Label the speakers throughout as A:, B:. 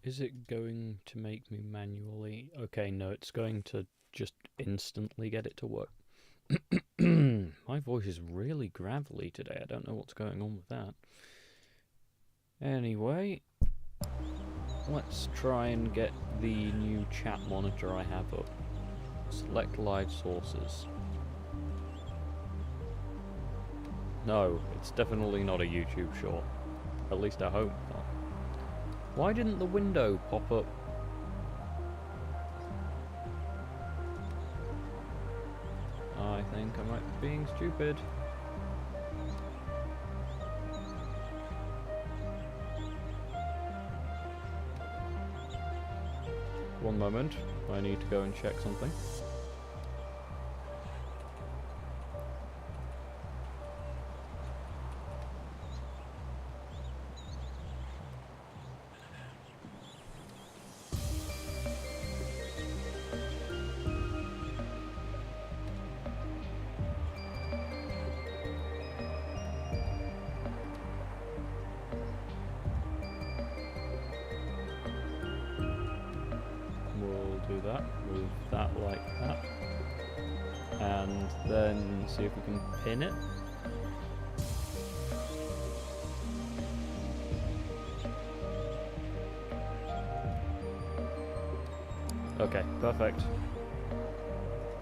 A: Is it going to make me manually? Okay, no, it's going to just instantly get it to work. My voice is really gravelly today. I don't know what's going on with that. Anyway, let's try and get the new chat monitor I have up. Select live sources. No, it's definitely not a YouTube short. At least I hope not. Why didn't the window pop up? I think I might be being stupid. One moment, I need to go and check something. Do that with that like that, and then see if we can pin it. Okay, perfect.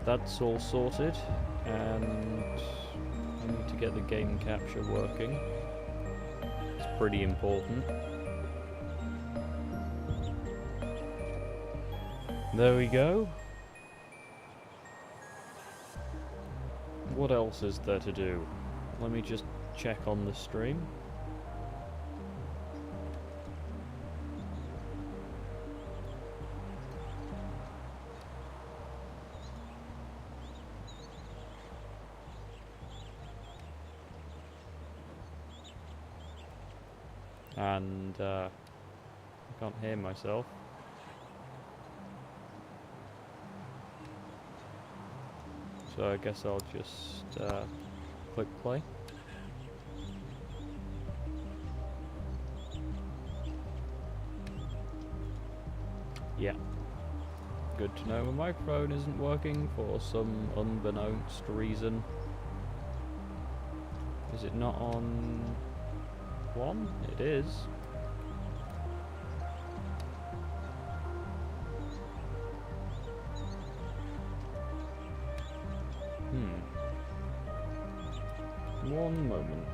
A: That's all sorted, and I need to get the game capture working. It's pretty important. There we go. What else is there to do? Let me just check on the stream. And I can't hear myself. So I guess I'll just click play. Yeah. Good to know my microphone isn't working for some unbeknownst reason. Is it not on one? It is. One moment.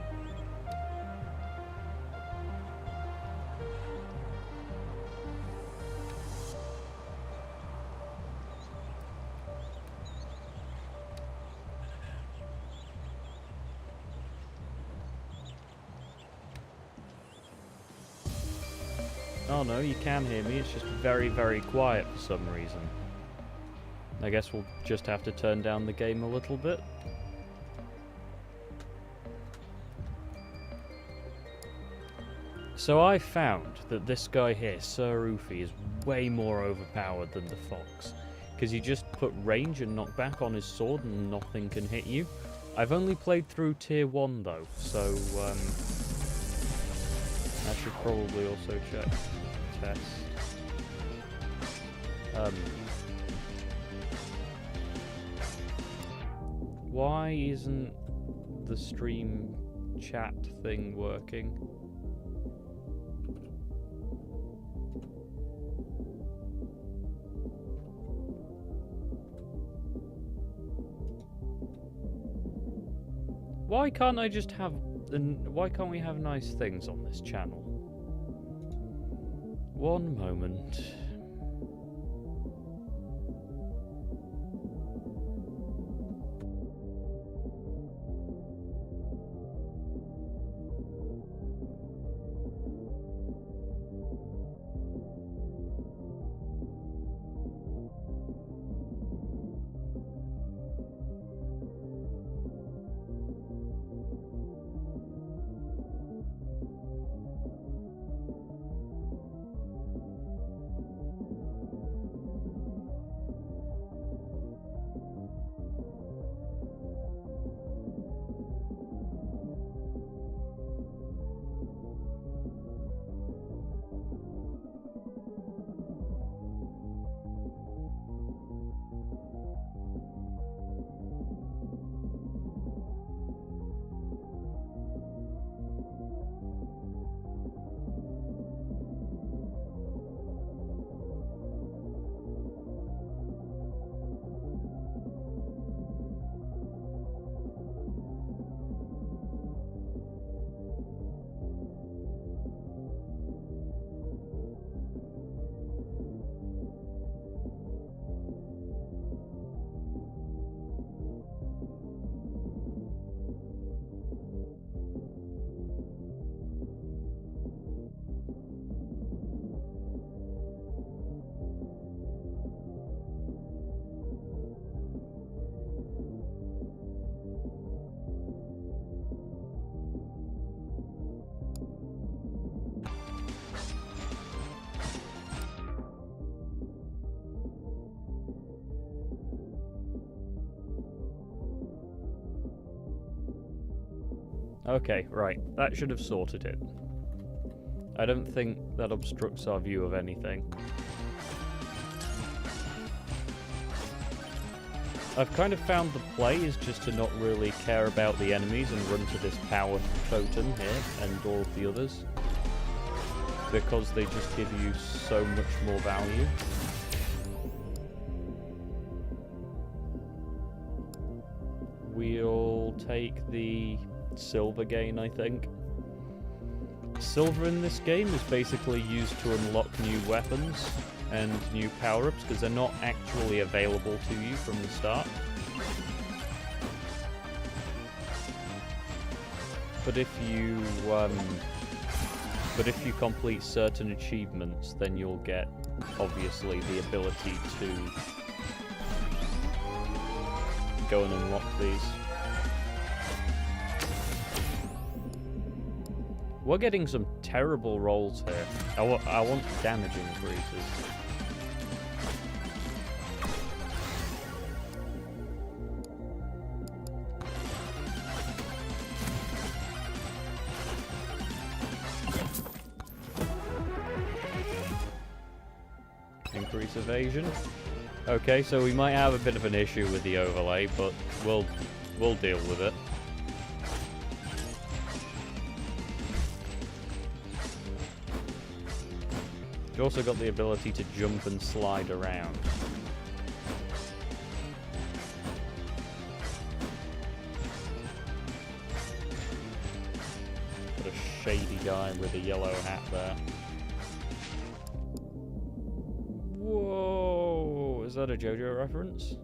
A: Oh no, you can hear me, it's just very, very quiet for some reason. I guess we'll just have to turn down the game a little bit. So I found that this guy here, Sir Oofy, is way more overpowered than the fox. Because you just put range and knockback on his sword and nothing can hit you. I've only played through tier 1 though, so I should probably also check test. Why isn't the stream chat thing working? Why can't I just have... why can't we have nice things on this channel? One moment. Okay, right. That should have sorted it. I don't think that obstructs our view of anything. I've kind of found the play is just to not really care about the enemies and run to this power totem here and all of the others. Because they just give you so much more value. We'll take the silver gain, I think. Silver in this game is basically used to unlock new weapons and new power-ups because they're not actually available to you from the start. But if you complete certain achievements, then you'll get obviously the ability to go and unlock these. We're getting some terrible rolls here. I want damage increases. Increase evasion. Okay, so we might have a bit of an issue with the overlay, but we'll deal with it. You've also got the ability to jump and slide around. Got a shady guy with a yellow hat there. Whoa! Is that a JoJo reference?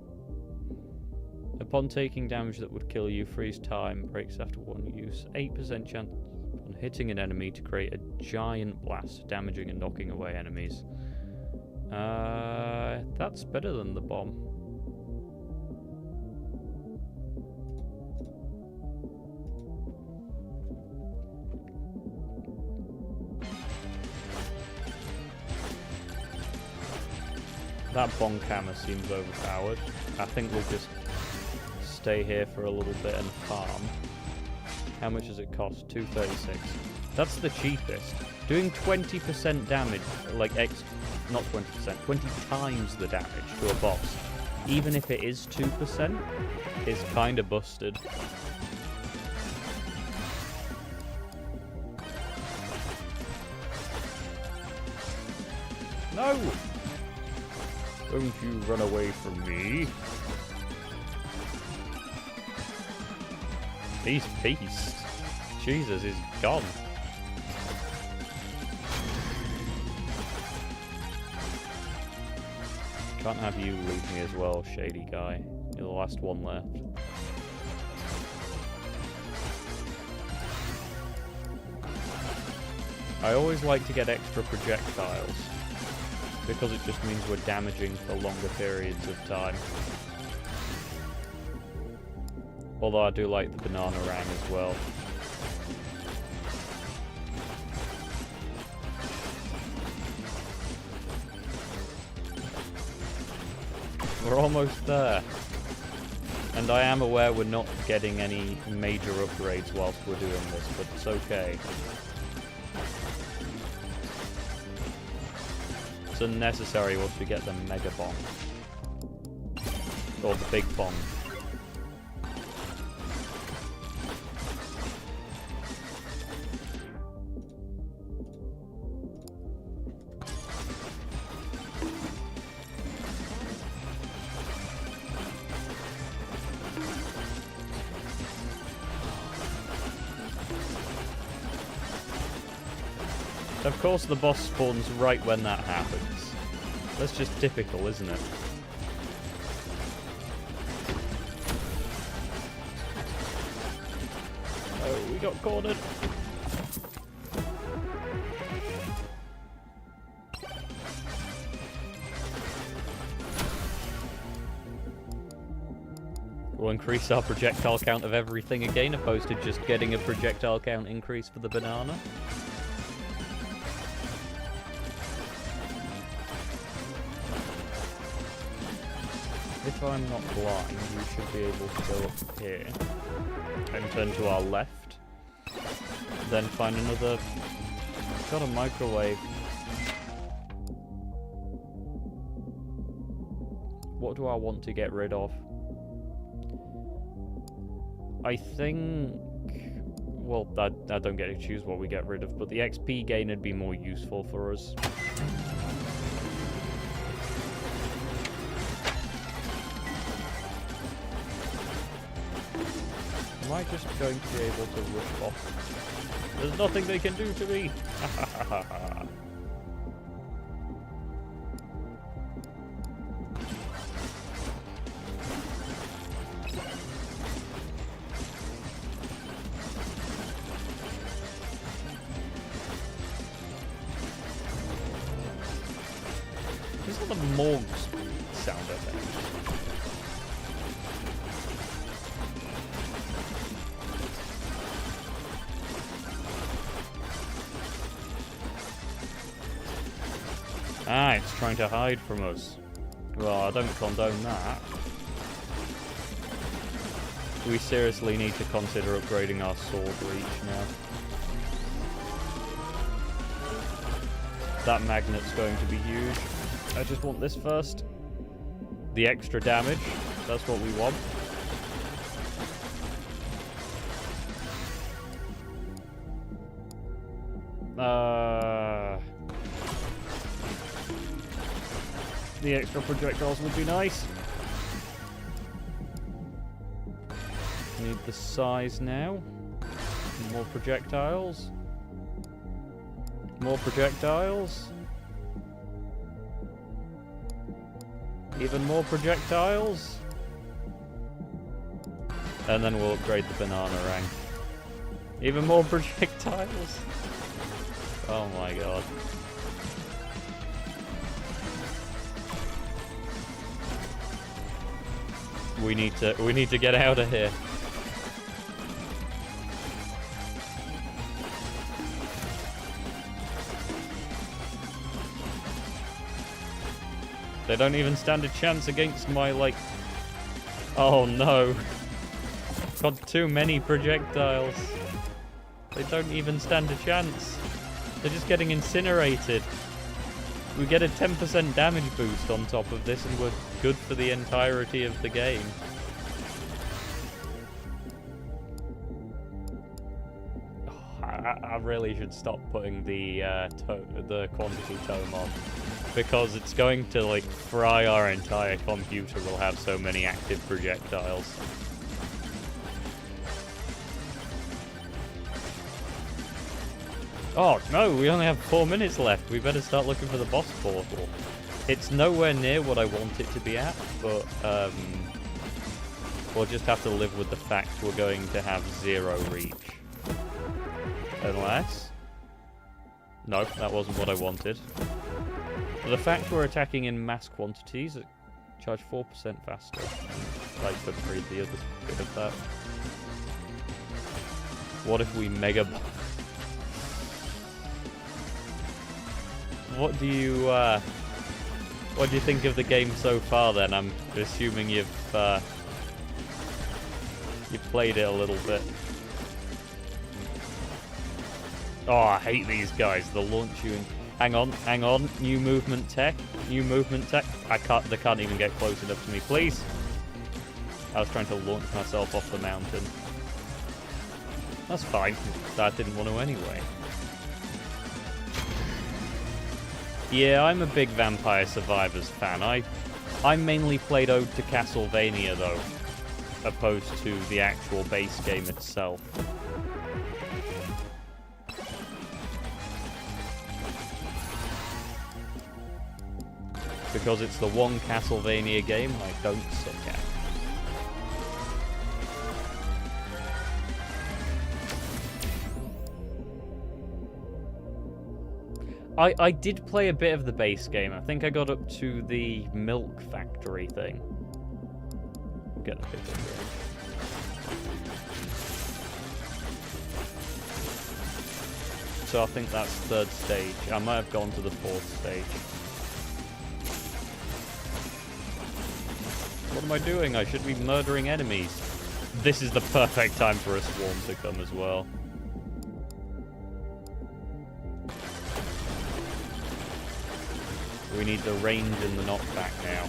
A: Upon taking damage that would kill you, freeze time breaks after one use. 8% chance on hitting an enemy to create a giant blast, damaging and knocking away enemies. That's better than the bomb. That bonk hammer seems overpowered. I think we'll just stay here for a little bit and farm. How much does it cost? 236. That's the cheapest. Doing 20% damage, like not 20%, 20 times the damage to a boss, even if it is 2%, is kinda busted. No! Don't you run away from me. These beasts. Jesus, he's gone. Can't have you leave me as well, shady guy. You're the last one left. I always like to get extra projectiles, because it just means we're damaging for longer periods of time. Although I do like the banana ram as well. We're almost there. And I am aware we're not getting any major upgrades whilst we're doing this, but it's okay. It's unnecessary once we get the Megabonk. Or the big bomb. Of course the boss spawns right when that happens. That's just typical, isn't it? Oh, we got cornered. We'll increase our projectile count of everything again, opposed to just getting a projectile count increase for the banana. If I'm not blind, we should be able to go up here and turn to our left. then find another... Got a microwave. What do I want to get rid of? I think... Well, I don't get to choose what we get rid of, but the XP gain would be more useful for us. Am I just going to be able to rush off? There's nothing they can do to me! These are the Morgs sound effect. Ah, it's trying to hide from us. Well, I don't condone that. We seriously need to consider upgrading our sword reach now. That magnet's going to be huge. I just want this first. The extra damage. That's what we want. The extra projectiles would be nice. Need the size now. More projectiles. More projectiles. Even more projectiles. And then we'll upgrade the banana rank. Even more projectiles. Oh my god. We need to get out of here. They don't even stand a chance against my, like... Oh no. Got too many projectiles. They don't even stand a chance. They're just getting incinerated. We get a 10% damage boost on top of this and we're good for the entirety of the game. Oh, I really should stop putting the quantity tome on. Because it's going to, like, fry our entire computer. We'll have so many active projectiles. Oh, no, we only have 4 minutes left. We better start looking for the boss portal. It's nowhere near what I want it to be at, but we'll just have to live with the fact we're going to have 0 reach. Unless... No, that wasn't what I wanted. But the fact we're attacking in mass quantities, it charge 4% faster. I couldn't read the other bit of that. What if we Megabonk? What do you think of the game so far then? I'm assuming you've played it a little bit. Oh, I hate these guys. They'll launch you in. Hang on. New movement tech. They can't even get close enough to me, please. I was trying to launch myself off the mountain. That's fine. I didn't want to anyway. Yeah, I'm a big Vampire Survivors fan. I mainly played Ode to Castlevania, though, opposed to the actual base game itself. Because it's the one Castlevania game I don't suck at. I did play a bit of the base game. I think I got up to the milk factory thing. I'm getting a bit here. So I think that's 3rd stage. I might have gone to the 4th stage. What am I doing? I should be murdering enemies. This is the perfect time for a swarm to come as well. We need the range and the knockback now.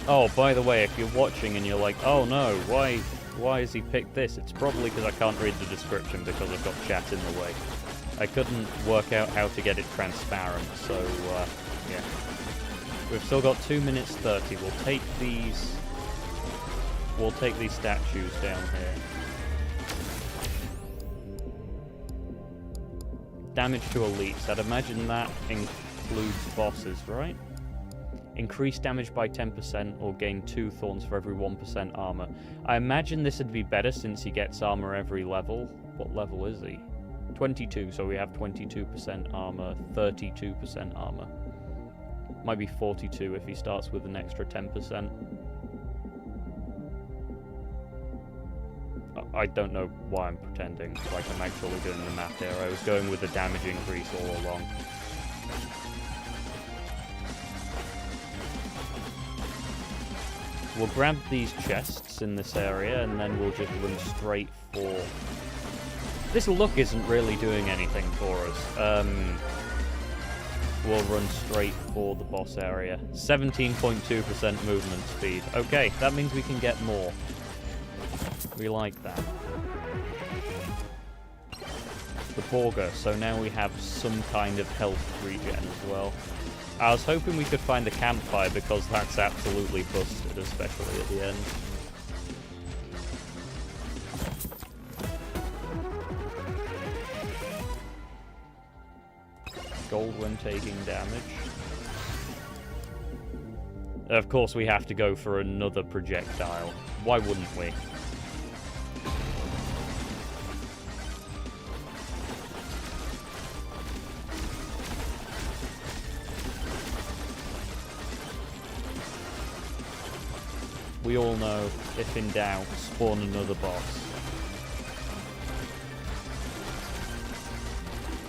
A: Oh, by the way, if you're watching and you're like, oh no, why has he picked this? It's probably because I can't read the description because I've got chat in the way. I couldn't work out how to get it transparent, so, yeah. We've still got 2 minutes 30. We'll take these statues down here. Damage to elites. I'd imagine that includes bosses, right? Increase damage by 10% or gain 2 thorns for every 1% armor. I imagine this would be better since he gets armor every level. What level is he? 22, so we have 22% armor, 32% armor. Might be 42 if he starts with an extra 10%. I don't know why I'm pretending like I'm actually doing the math here. I was going with the damage increase all along. We'll grab these chests in this area, and then we'll just run straight for... This look isn't really doing anything for us. We'll run straight for the boss area. 17.2% movement speed. Okay, that means we can get more. We like that. The Borger, so now we have some kind of health regen as well. I was hoping we could find a campfire because that's absolutely busted, especially at the end. Gold when taking damage. Of course we have to go for another projectile. Why wouldn't we? We all know, if in doubt, spawn another boss.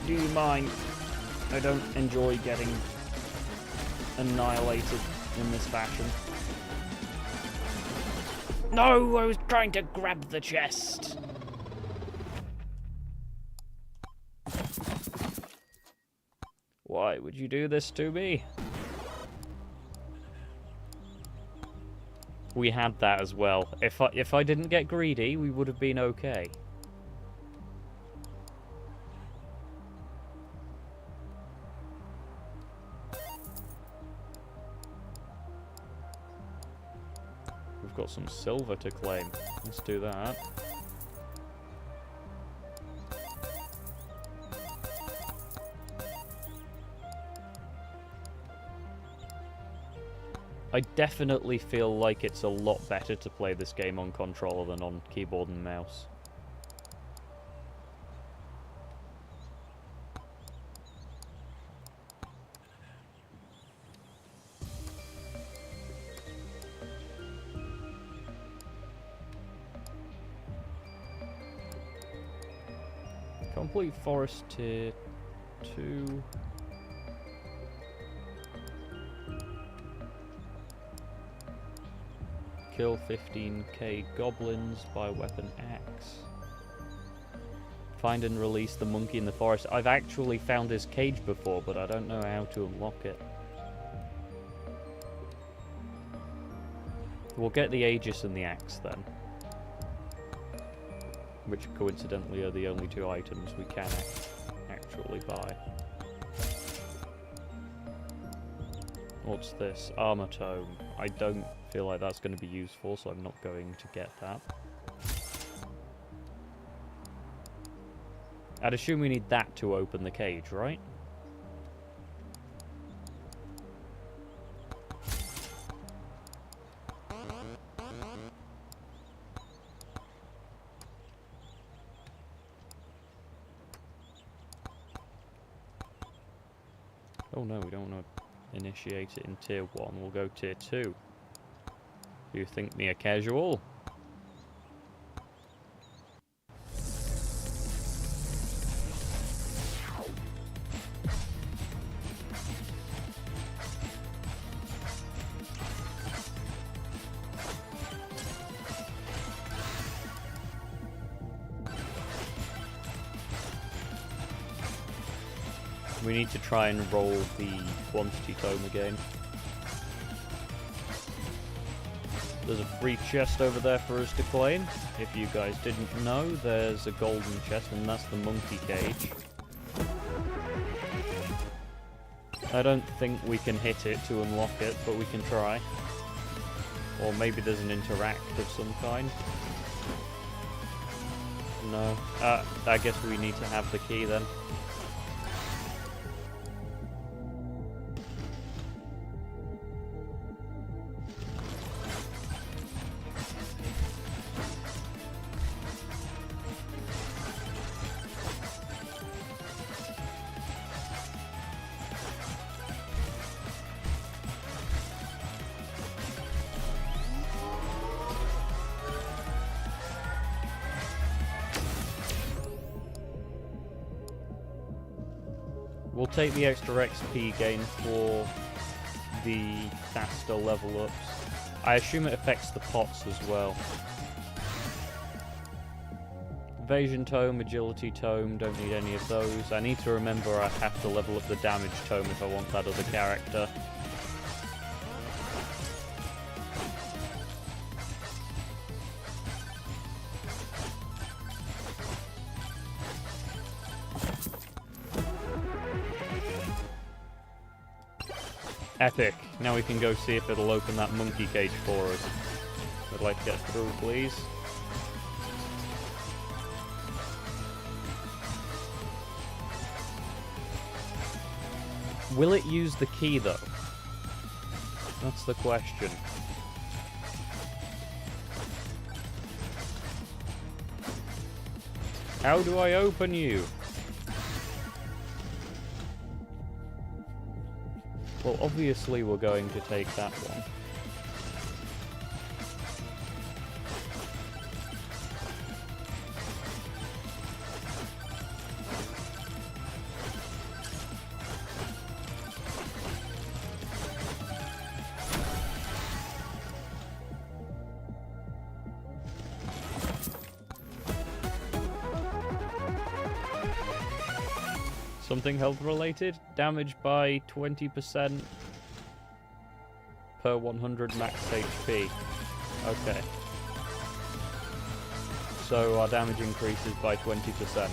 A: Do you mind? I don't enjoy getting annihilated in this fashion. No, I was trying to grab the chest. Why would you do this to me? We had that as well. If I didn't get greedy, we would have been okay. We've got some silver to claim. Let's do that. I definitely feel like it's a lot better to play this game on controller than on keyboard and mouse. Complete forest tier 2. Kill 15k goblins by weapon axe. Find and release the monkey in the forest. I've actually found this cage before, but I don't know how to unlock it. We'll get the Aegis and the axe then. Which coincidentally are the only 2 items we can actually buy. What's this? Armor tome. I don't feel like that's going to be useful, so I'm not going to get that. I'd assume we need that to open the cage, right? Oh no, we don't want to initiate it in tier 1. We'll go tier 2. You think me a casual? We need to try and roll the quantity tome again. There's a free chest over there for us to claim. If you guys didn't know, there's a golden chest, and that's the monkey cage. I don't think we can hit it to unlock it, but we can try. Or maybe there's an interact of some kind. No. I guess we need to have the key then. We'll take the extra XP gain for the faster level ups. I assume it affects the pots as well. Evasion tome, agility tome, don't need any of those. I need to remember I have to level up the damage tome if I want that other character. Epic. Now we can go see if it'll open that monkey cage for us. I'd like to get through, please. Will it use the key, though? That's the question. How do I open you? Well, obviously we're going to take that one. Something health related? Damage by 20% per 100 max HP. Okay. So our damage increases by 20%.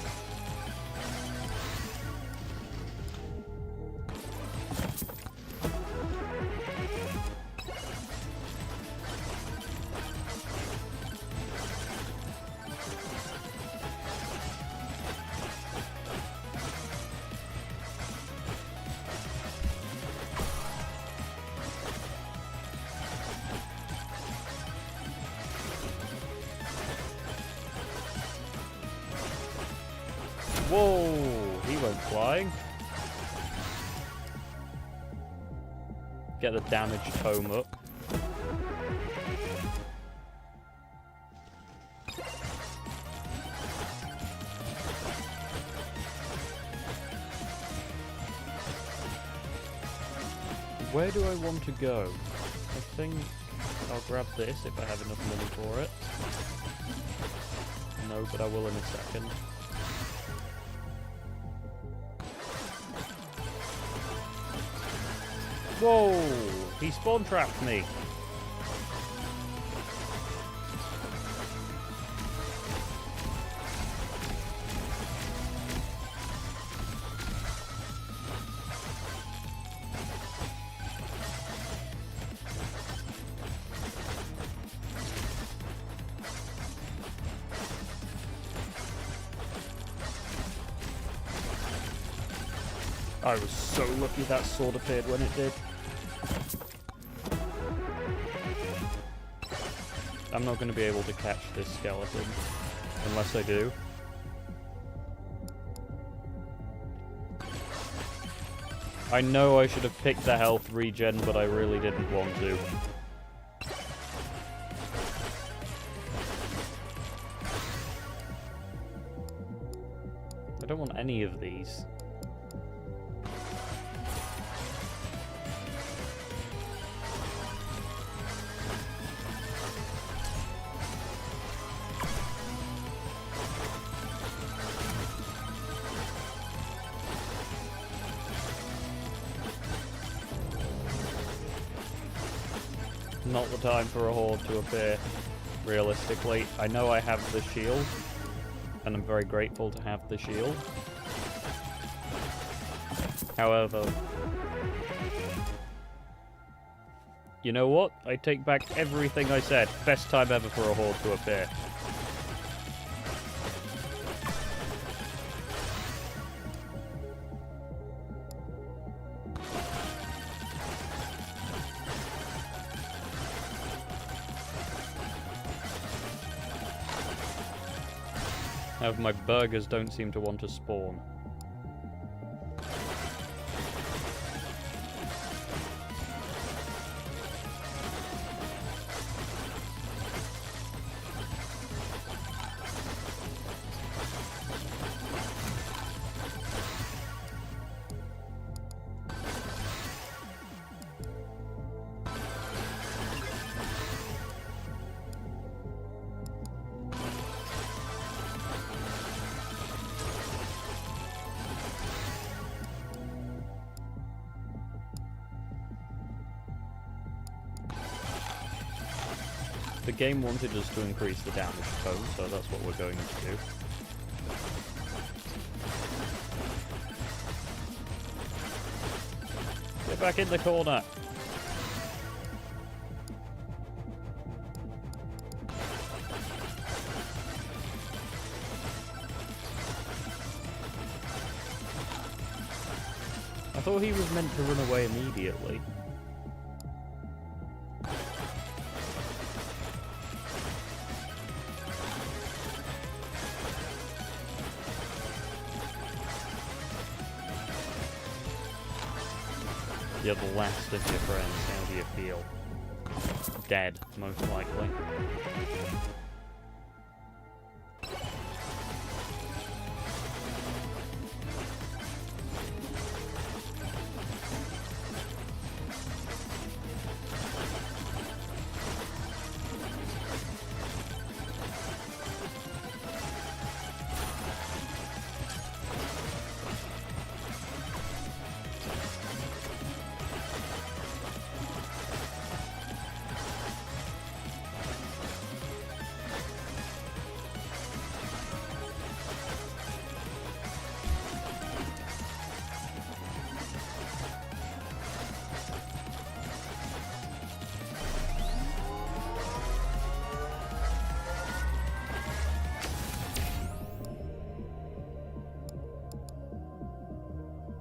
A: Whoa! He went flying. Get the damage tome up. Where do I want to go? I think I'll grab this if I have enough money for it. No, but I will in a second. Whoa! He spawn trapped me. I was so lucky that sword appeared when it did. I'm not going to be able to catch this skeleton, unless I do. I know I should have picked the health regen, but I really didn't want to. I don't want any of these. not the time for a horde to appear, realistically. I know I have the shield, and I'm very grateful to have the shield. However, you know what? I take back everything I said. Best time ever for a horde to appear. However, my burgers don't seem to want to spawn. The game wanted us to increase the damage cone, so that's what we're going to do. Get back in the corner! I thought he was meant to run away immediately. You're the last of your friends. How do you feel? Dead, most likely.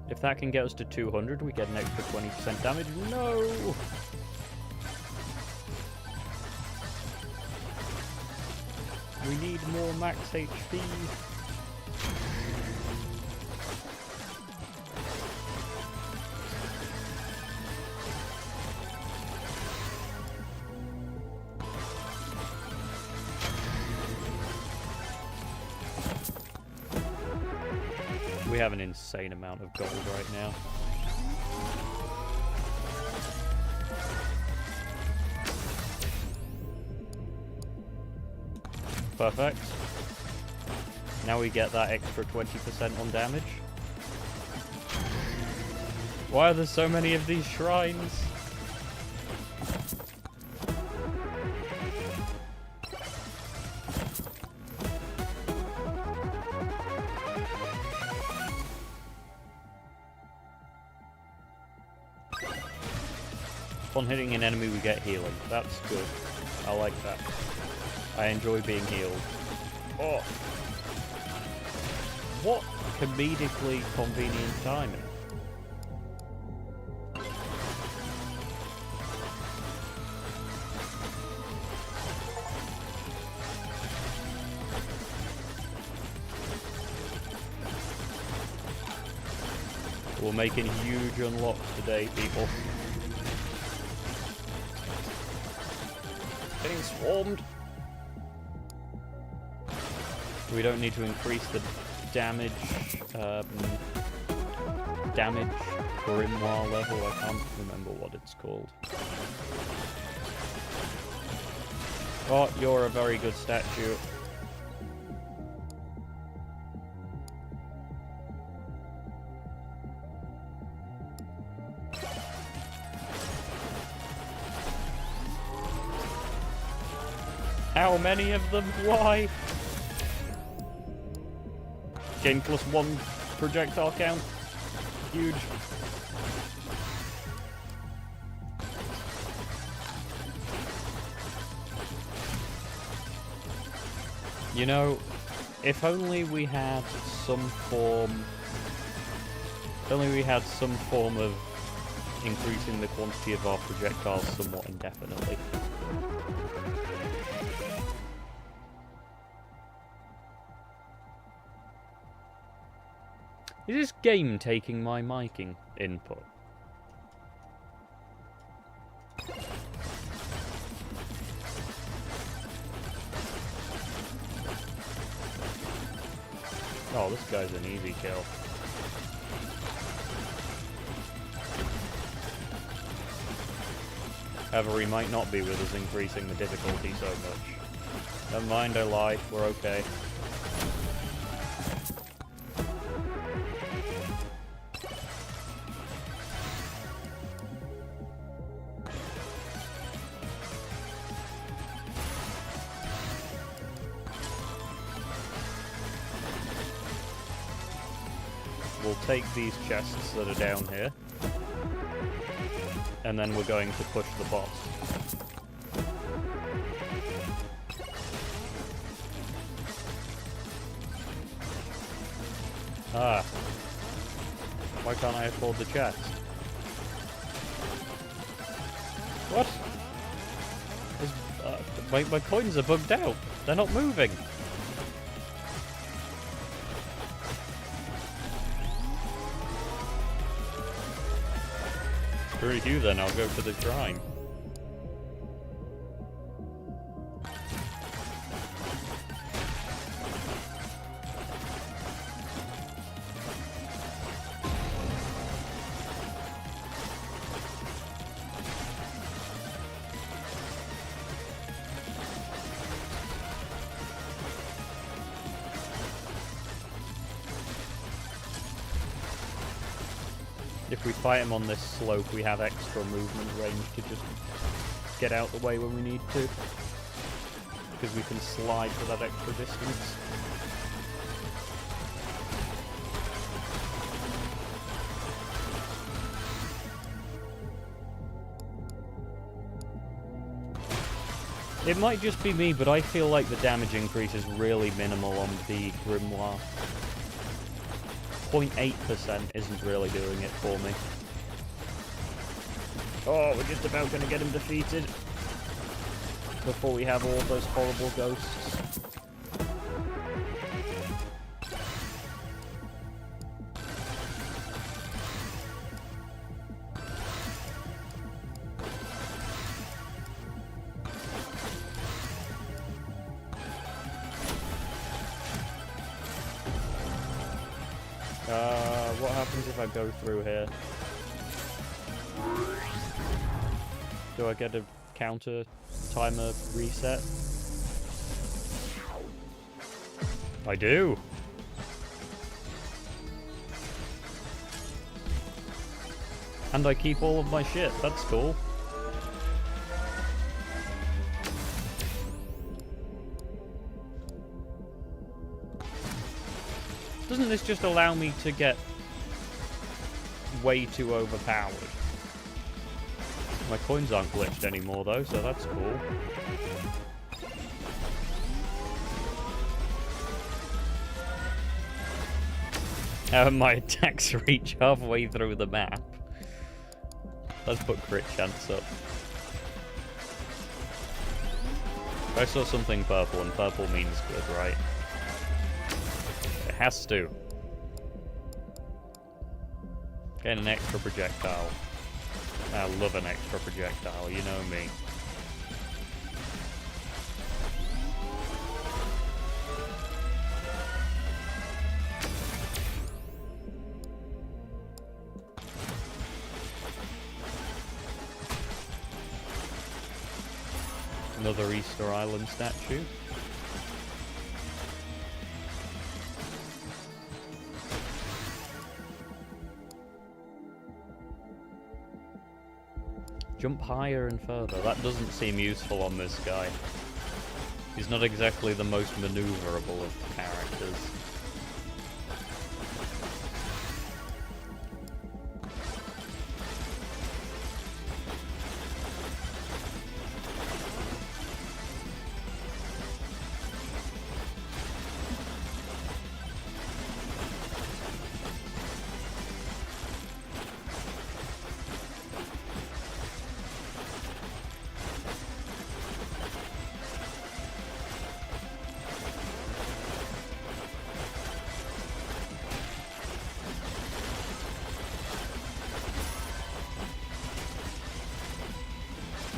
A: If that can get us to 200, we get an extra 20% damage. No! We need more max HP. We have an insane amount of gold right now. Perfect. Now we get that extra 20% on damage. Why are there so many of these shrines? Upon hitting an enemy, we get healing. That's good. I like that. I enjoy being healed. Oh! What comedically convenient timing. We're making huge unlocks today, people. Getting swarmed. We don't need to increase the damage, damage grimoire level. I can't remember what it's called. Oh, you're a very good statue. How many of them? Why? Gain +1 projectile count. Huge. You know, if only we had some form... If only we had some form of increasing the quantity of our projectiles somewhat indefinitely. Is this game taking my miking input? Oh, this guy's an easy kill. However, he might not be with us increasing the difficulty so much. Never mind, I lied. We're okay. We'll take these chests that are down here, and then we're going to push the boss. Ah. Why can't I afford the chest? What? My coins are bugged out. They're not moving. Screw you then, I'll go to the shrine. If we fight him on this slope, we have extra movement range to just get out the way when we need to. Because we can slide for that extra distance. It might just be me, but I feel like the damage increase is really minimal on the Grimoire. 0.8% isn't really doing it for me. Oh, we're just about going to get him defeated before we have all those horrible ghosts. What happens if I go through here? Do I get a counter timer reset? I do! And I keep all of my shit, that's cool. Doesn't this just allow me to get way too overpowered? My coins aren't glitched anymore though, so that's cool. My attacks reach halfway through the map. Let's put crit chance up. I saw something purple, and purple means good, right? It has to. Get an extra projectile. I love an extra projectile, you know me. Another Easter Island statue. Jump higher and further. That doesn't seem useful on this guy. He's not exactly the most maneuverable of the characters.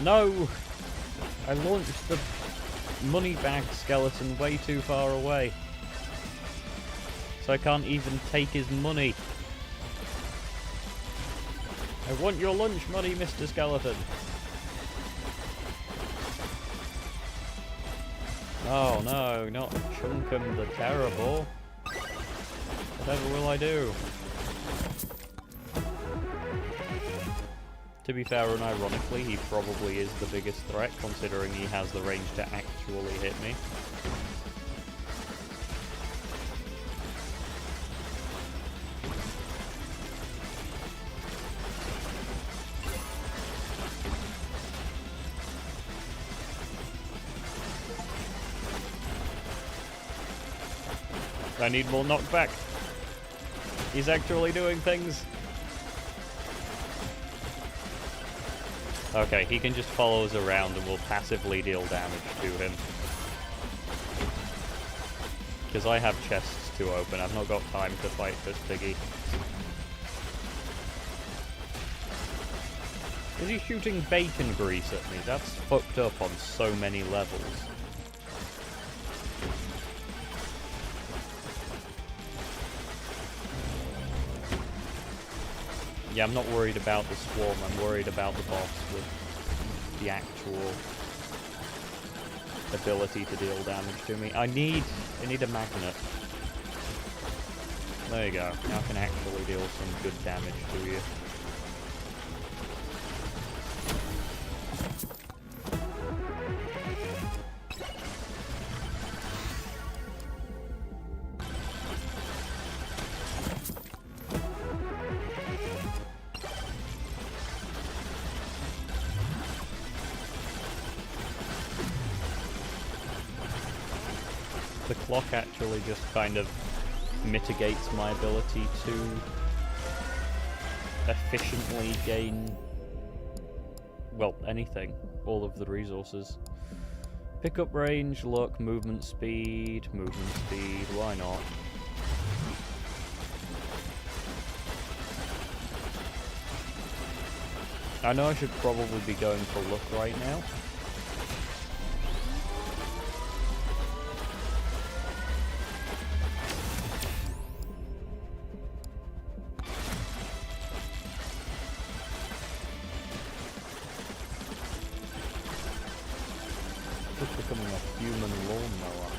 A: No! I launched the money bag skeleton way too far away. So I can't even take his money. I want your lunch money, Mr. Skeleton. Oh no, not Chunkum the Terrible. Whatever will I do? To be fair, unironically, he probably is the biggest threat, considering he has the range to actually hit me. I need more knockback. He's actually doing things. Okay, he can just follow us around and we'll passively deal damage to him. Because I have chests to open, I've not got time to fight this piggy. Is he shooting bacon grease at me? That's fucked up on so many levels. Yeah, I'm not worried about the swarm, I'm worried about the boss with the actual ability to deal damage to me. I need a magnet. There you go. Now I can actually deal some good damage to you. The clock actually just kind of mitigates my ability to efficiently gain, well, anything, all of the resources. Pickup range, luck, movement speed, why not? I know I should probably be going for luck right now. Becoming a human lawnmower.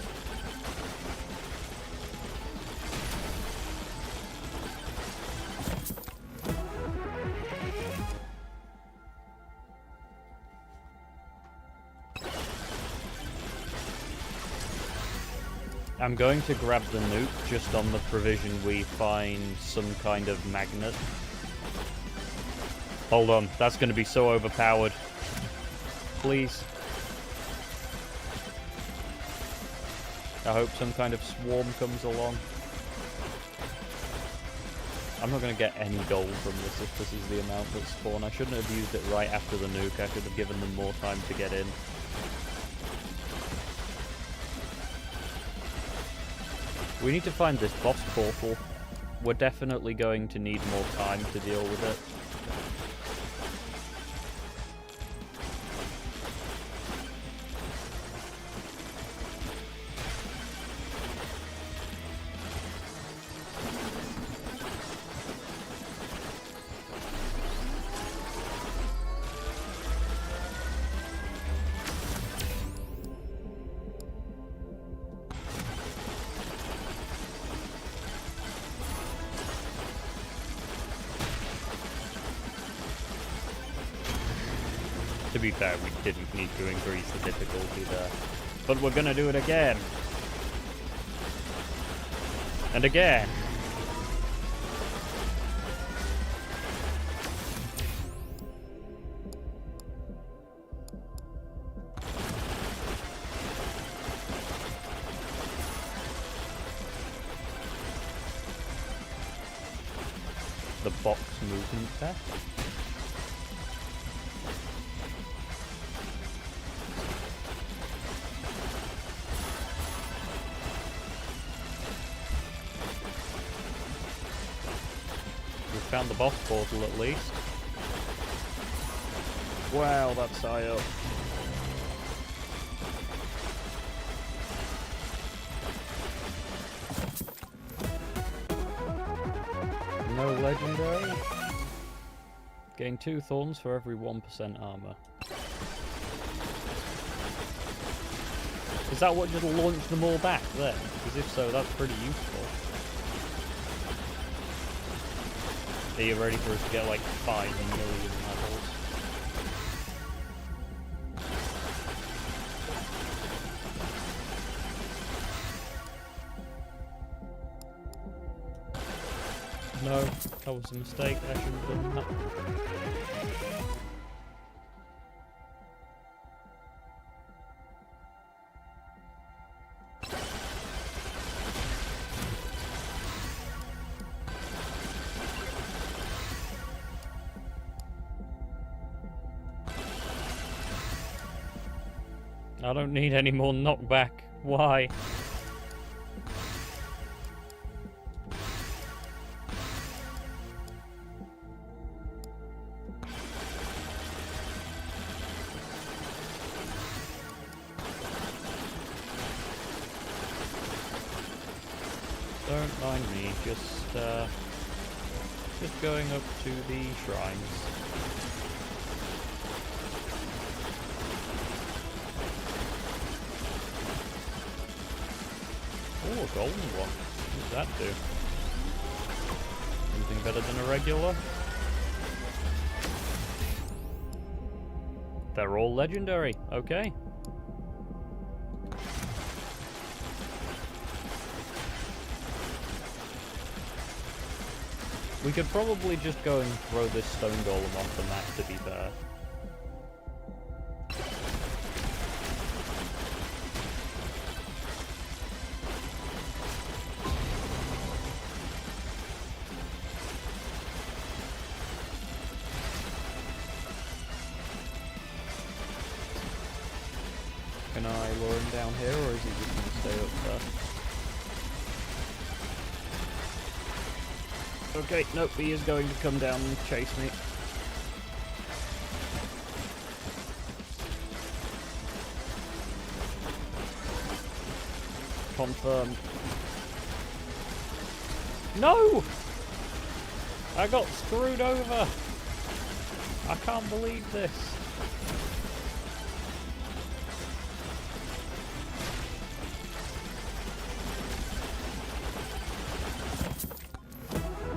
A: I'm going to grab the nuke just on the provision we find some kind of magnet. Hold on, that's going to be so overpowered. Please. I hope some kind of swarm comes along. I'm not going to get any gold from this if this is the amount that spawn. I shouldn't have used it right after the nuke. I should have given them more time to get in. We need to find this boss portal. We're definitely going to need more time to deal with it. To be fair, we didn't need to increase the difficulty there. But we're gonna do it again. And again. The box movement there. We found the boss portal at least. Wow, that's high up. No legendary. Gain 2 thorns for every 1% armor. Is that what just launched them all back then? Because if so, that's pretty useful. Are you ready for us to get like 5 million levels? No, that was a mistake. I shouldn't have done that. I don't need any more knockback. Why? Don't mind me, just going up to the shrines. Oh, a golden one. What does that do? Anything better than a regular? They're all legendary. Okay. We could probably just go and throw this stone golem off the map, to be fair. Can I lure him down here, or is he just going to stay up there? Okay, nope, he is going to come down and chase me. Confirmed. No! I got screwed over! I can't believe this.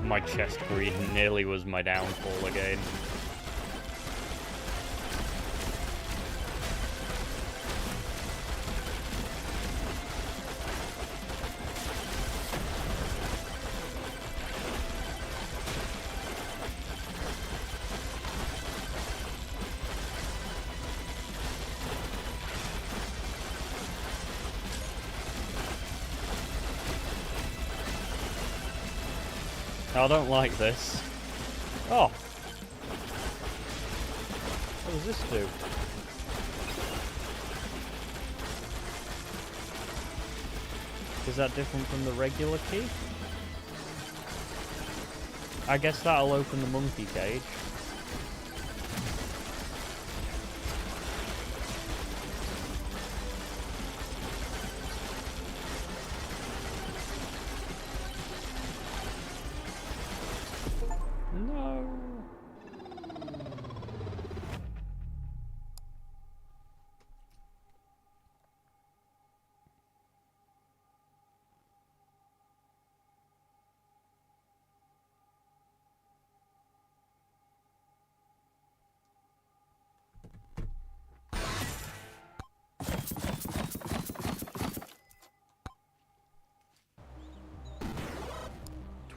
A: My chest greed nearly was my downfall again. I don't like this. Oh! What does this do? Is that different from the regular key? I guess that'll open the monkey cage. No.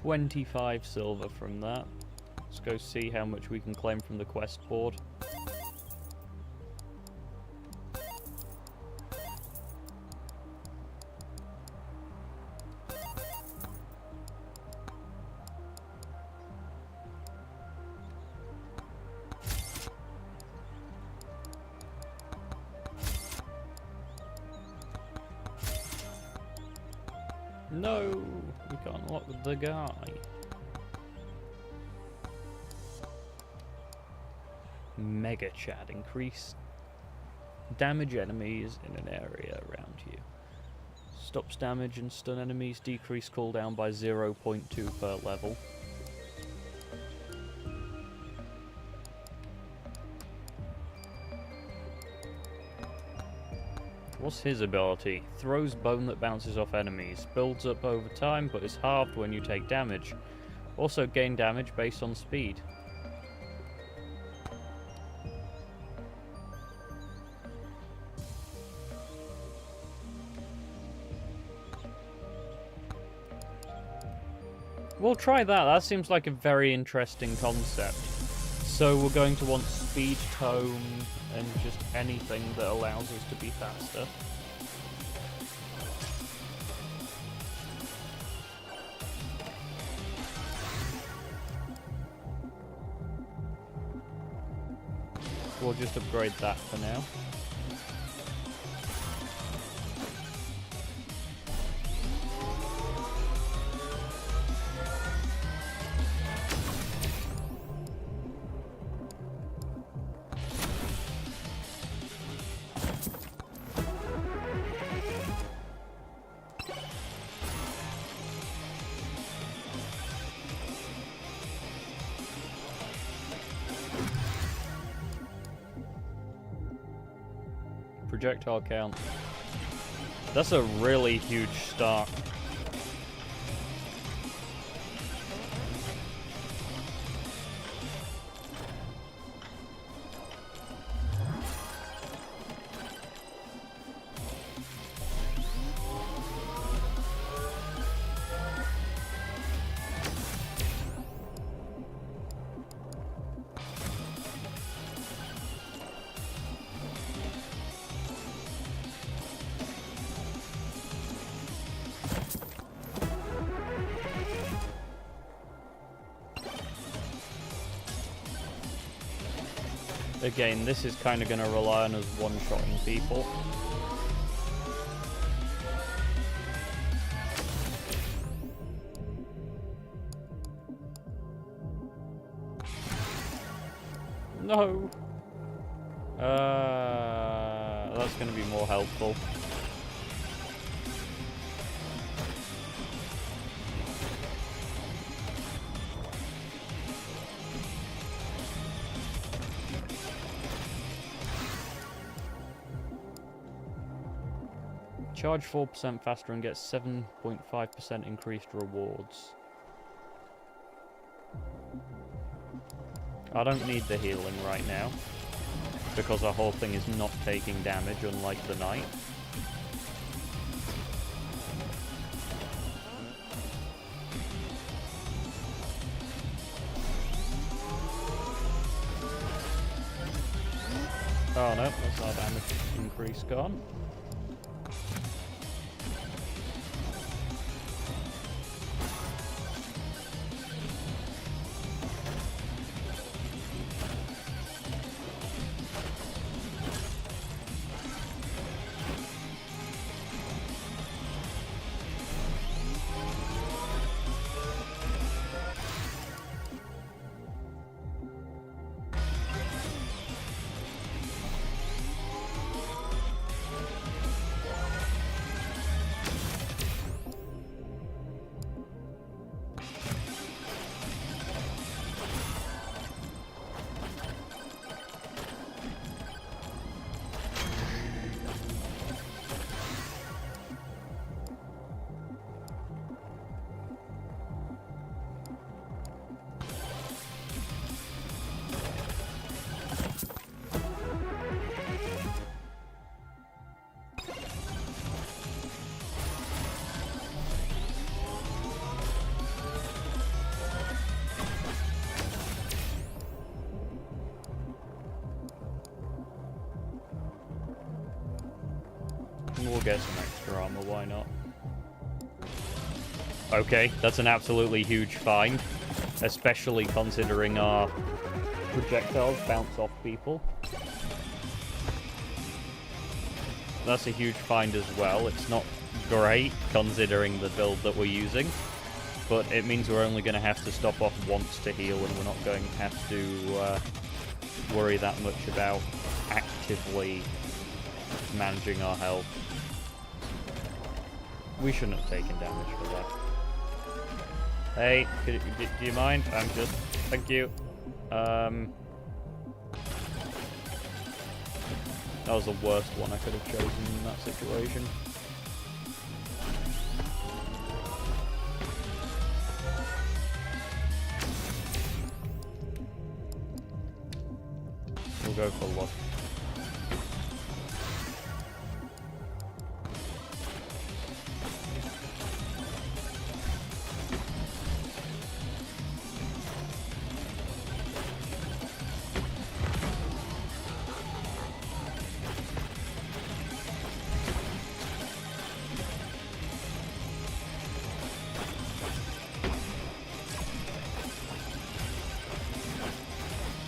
A: 25 silver from that. Let's go see how much we can claim from the quest board. No, we can't unlock the guy. Mega Chad, increase damage enemies in an area around you. Stops damage and stun enemies, decrease cooldown by 0.2 per level. What's his ability? Throws bone that bounces off enemies. Builds up over time, but is halved when you take damage. Also gain damage based on speed. We'll try that. That seems like a very interesting concept. So we're going to want speed tome and just anything that allows us to be faster. We'll just upgrade that for now. Projectile count. That's a really huge start. Again, this is kind of going to rely on us one-shotting people. No! That's going to be more helpful. Charge 4% faster and get 7.5% increased rewards. I don't need the healing right now, because our whole thing is not taking damage, unlike the knight. Oh no, that's our damage increase gone. We'll get some extra armor, why not? Okay, that's an absolutely huge find. Especially considering our projectiles bounce off people. That's a huge find as well. It's not great considering the build that we're using. But it means we're only going to have to stop off once to heal, and we're not going to have to worry that much about actively managing our health. We shouldn't have taken damage for that. Hey, do you mind? I'm just... Thank you. That was the worst one I could have chosen in that situation. We'll go for luck.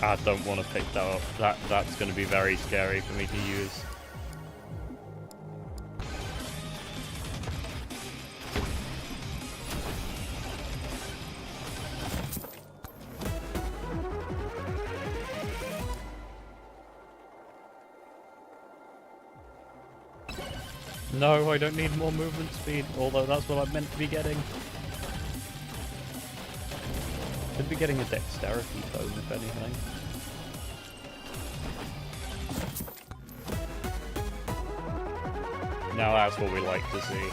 A: I don't want to pick that up. That's going to be very scary for me to use. No, I don't need more movement speed, although that's what I'm meant to be getting. Should be getting a dexterity bone, if anything. Now that's what we like to see.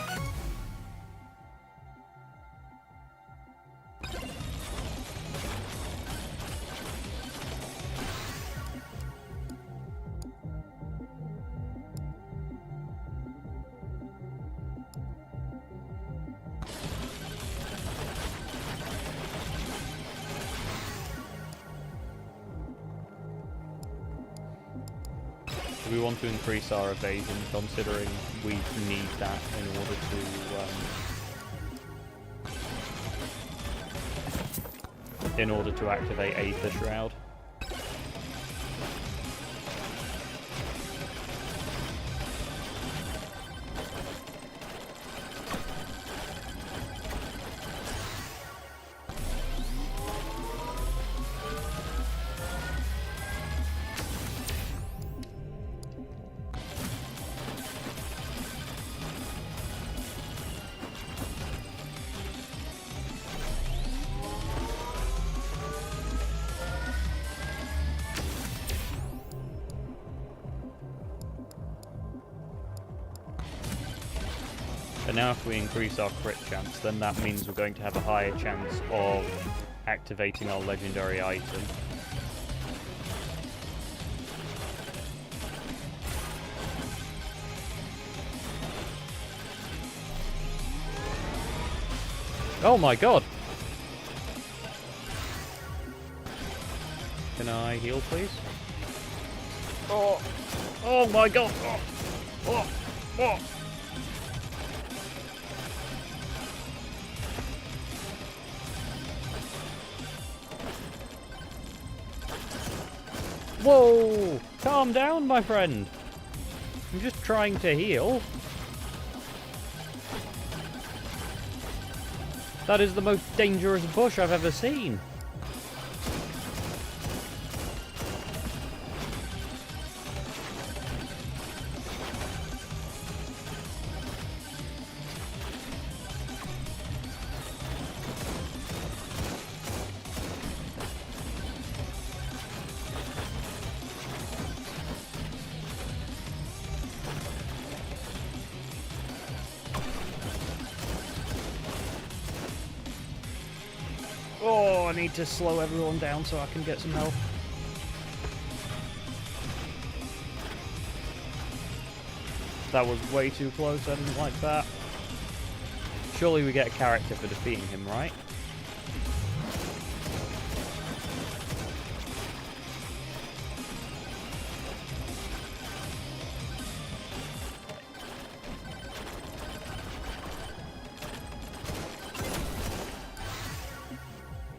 A: We want to increase our evasion, considering we need that in order to activate Aether Shroud. And now if we increase our crit chance, then that means we're going to have a higher chance of activating our legendary item. Oh my god! Can I heal, please? Oh! Oh my god! Oh! Oh! Oh! Whoa! Calm down, my friend. I'm just trying to heal. That is the most dangerous bush I've ever seen. Oh, I need to slow everyone down so I can get some health. That was way too close, I didn't like that. Surely we get a character for defeating him, right?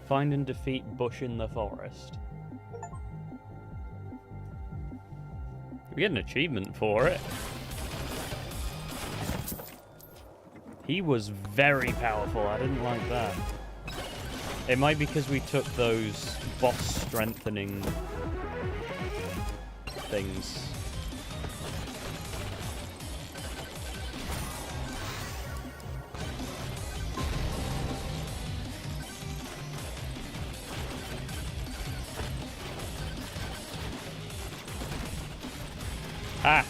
A: Find and defeat Bush in the forest. We get an achievement for it. He was very powerful. I didn't like that. It might be because we took those boss strengthening things. Ah!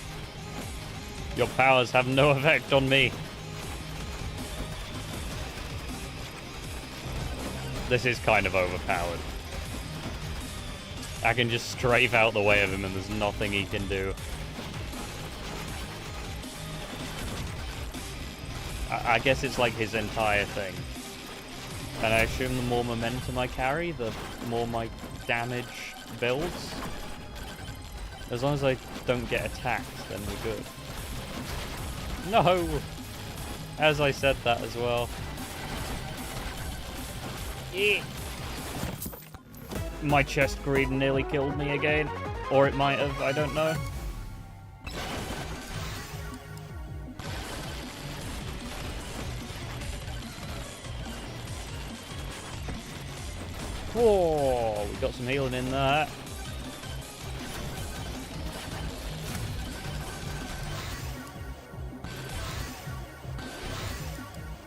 A: Your powers have no effect on me. This is kind of overpowered. I can just strafe out the way of him and there's nothing he can do. I guess it's like his entire thing. And I assume the more momentum I carry, the more my damage builds. As long as I don't get attacked, then we're good. No! As I said that as well. My chest greed nearly killed me again. Or it might have, I don't know. Whoa, we got some healing in there.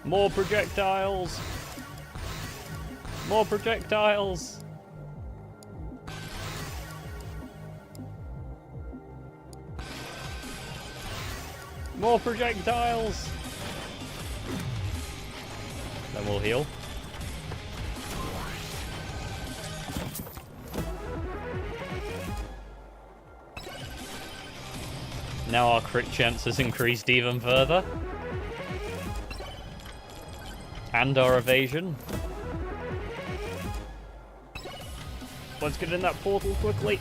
A: More projectiles! More projectiles! More projectiles! Then we'll heal. Now our crit chance has increased even further. And our evasion. Let's get in that portal quickly.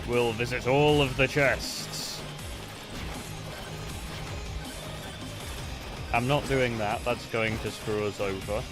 A: We'll visit all of the chests. I'm not doing that. That's going to screw us over.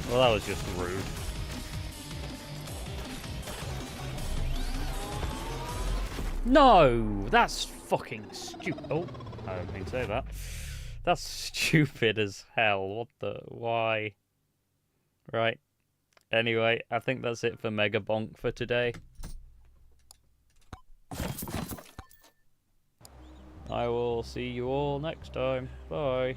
A: Well, that was just rude. No! That's fucking stupid. Oh, I didn't mean to say that. That's stupid as hell. What the... Why? Right. Anyway, I think that's it for Megabonk for today. I will see you all next time. Bye.